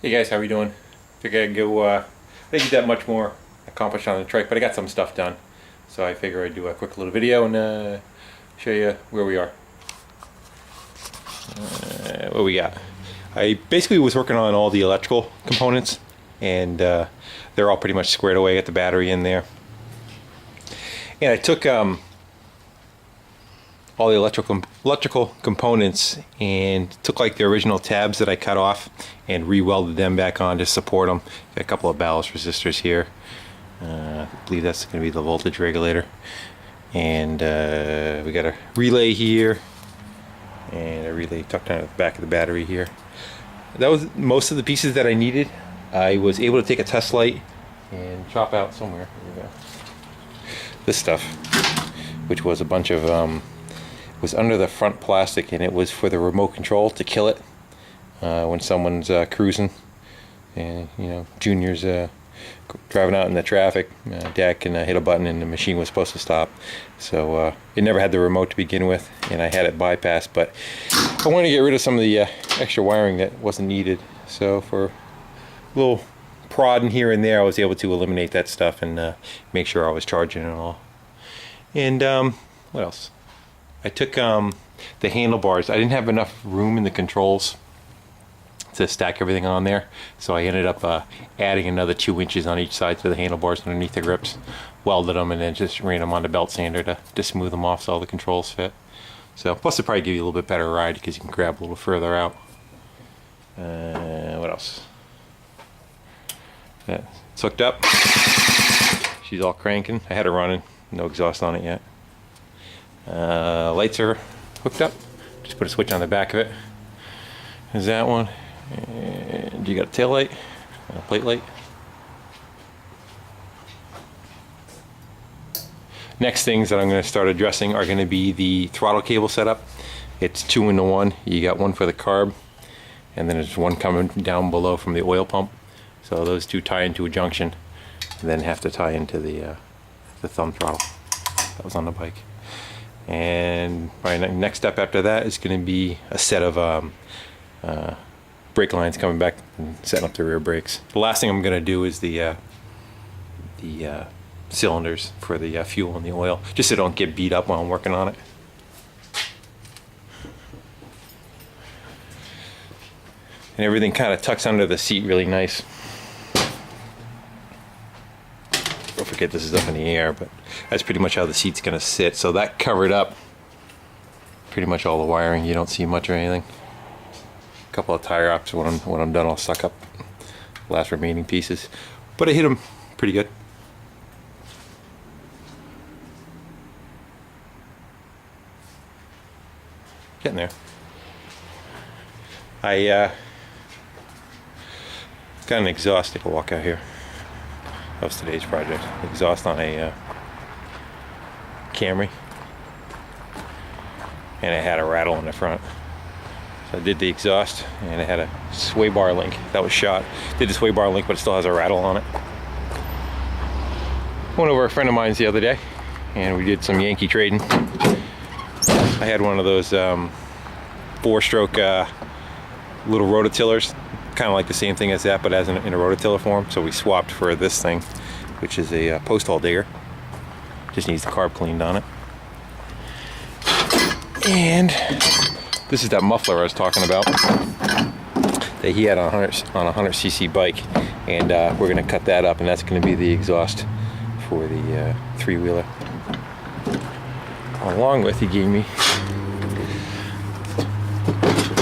Hey guys, how are we doing? Figured I'd go, I didn't get that much more accomplished on the trike, but I got some stuff done. So I figure I'd do a quick little video and show you where we are. What we got? I basically was working on all the electrical components, and they're all pretty much squared away. Got the battery in there. And I took all the electrical components and took like the original tabs that I cut off and re-welded them back on to support them. Got a couple of ballast resistors here. I believe that's going to be the voltage regulator. And we got a relay here and a relay tucked on the back of the battery here. That was most of the pieces that I needed. I was able to take a test light and chop out somewhere. Here we go. This stuff, which was a bunch of was under the front plastic, and it was for the remote control to kill it when someone's cruising, and you know, Junior's driving out in the traffic. Dad can hit a button and the machine was supposed to stop. So it never had the remote to begin with, and I had it bypassed, but I wanted to get rid of some of the extra wiring that wasn't needed. So for a little prodding here and there, I was able to eliminate that stuff and make sure I was charging it all. And what else? I took the handlebars. I didn't have enough room in the controls to stack everything on there, so I ended up adding another 2 inches on each side to the handlebars underneath the grips, welded them, and then just ran them on the belt sander to smooth them off so all the controls fit. So plus it'll probably give you a little bit better ride because you can grab a little further out. What else? It's hooked up. She's all cranking. I had her running. No exhaust on it yet. Lights are hooked up. Just put a switch on the back of it. There's that one. And you got a tail light and a plate light. Next things that I'm going to start addressing are going to be the throttle cable setup. It's 2 into 1. You got one for the carb, and then there's one coming down below from the oil pump. So those two tie into a junction, and then have to tie into the thumb throttle that was on the bike. And my next step after that is going to be a set of brake lines coming back and setting up the rear brakes. The last thing I'm going to do is the cylinders for the fuel and the oil, just so they don't get beat up while I'm working on it. And everything kind of tucks under the seat really nice. Don't forget this is up in the air, but that's pretty much how the seat's going to sit. So that covered up pretty much all the wiring. You don't see much or anything. A couple of tire ops. When I'm done, I'll suck up the last remaining pieces. But I hit them pretty good. Getting there. I got an exhaust. Take a walk out here. That was today's project. Exhaust on a Camry, and it had a rattle in the front. So I did the exhaust, and it had a sway bar link that was shot. Did the sway bar link, but it still has a rattle on it. Went over a friend of mine's the other day, and we did some Yankee trading. I had one of those 4-stroke little rototillers, kind of like the same thing as that, but as in a rototiller form. So we swapped for this thing, which is a post hole digger. Just needs the carb cleaned on it. And this is that muffler I was talking about that he had on a 100cc bike, and we're going to cut that up, and that's going to be the exhaust for the 3-wheeler. Along with, he gave me,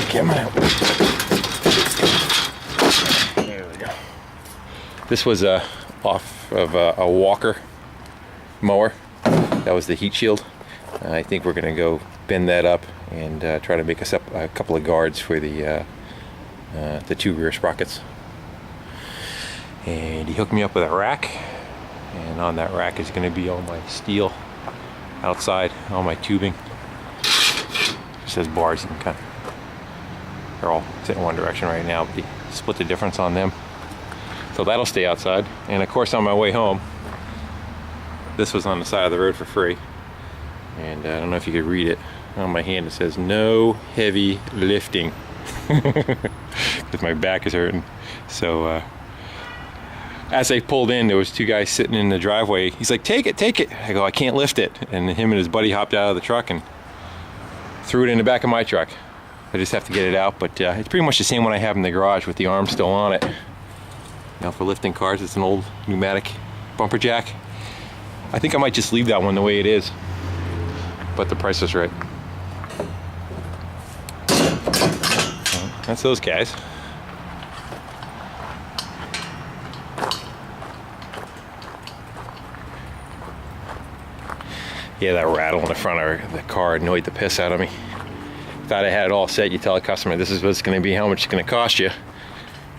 camera out. There we go. This was off of a Walker mower. That was the heat shield. I think we're going to go bend that up and try to make us up a couple of guards for the 2 rear sprockets. And he hooked me up with a rack, and on that rack is going to be all my steel outside, all my tubing. It says bars. You can kind of, they're all sitting in one direction right now, but he split the difference on them. So that'll stay outside. And of course, on my way home, this was on the side of the road for free. And I don't know if you could read it. On my hand it says, "No heavy lifting." because my back is hurting. So as I pulled in, there was two guys sitting in the driveway. He's like, take it, take it. I go, I can't lift it. And him and his buddy hopped out of the truck and threw it in the back of my truck. I just have to get it out, but it's pretty much the same one I have in the garage with the arm still on it. Now for lifting cars, it's an old pneumatic bumper jack. I think I might just leave that one the way it is, but the price is right. That's those guys. Yeah, that rattle in the front of the car annoyed the piss out of me. Thought I had it all set. You tell a customer this is what it's going to be, how much it's going to cost you,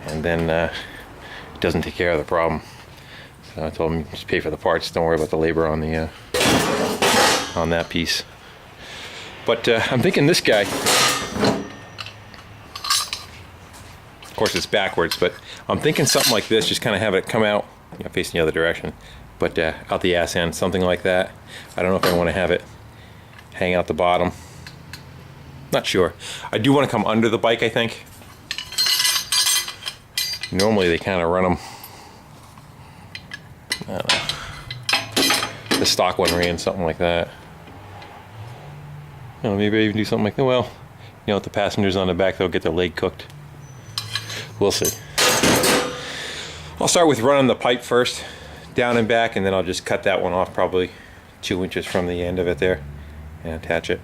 and then it doesn't take care of the problem. So I told him just pay for the parts. Don't worry about the labor on the on that piece. But I'm thinking this guy. Of course, it's backwards, but I'm thinking something like this. Just kind of have it come out, you know, facing the other direction, but out the ass end, something like that. I don't know if I want to have it hang out the bottom. Not sure. I do want to come under the bike, I think. Normally they kind of run them. I don't know. The stock one ran something like that. You know, maybe I even do something like that. Well, you know, with the passengers on the back, they'll get their leg cooked. We'll see. I'll start with running the pipe first, down and back, and then I'll just cut that one off probably 2 inches from the end of it there and attach it.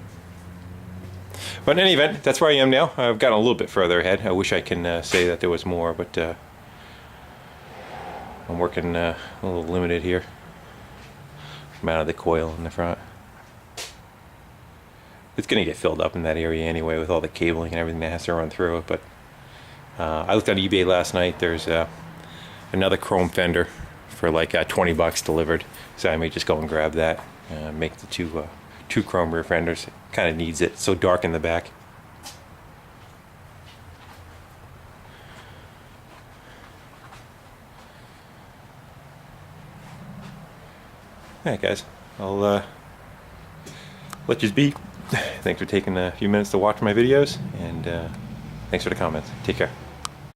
But in any event, that's where I am now. I've gotten a little bit further ahead. I wish I can say that there was more, but I'm working a little limited here. I'm out of the coil in the front. It's going to get filled up in that area anyway with all the cabling and everything that has to run through it. But I looked on eBay last night. There's another chrome fender for like 20 bucks delivered. So I may just go and grab that, make the two chrome rear fenders. It kind of needs it. It's so dark in the back. Alright guys, I'll let you be. Thanks for taking a few minutes to watch my videos, and thanks for the comments. Take care.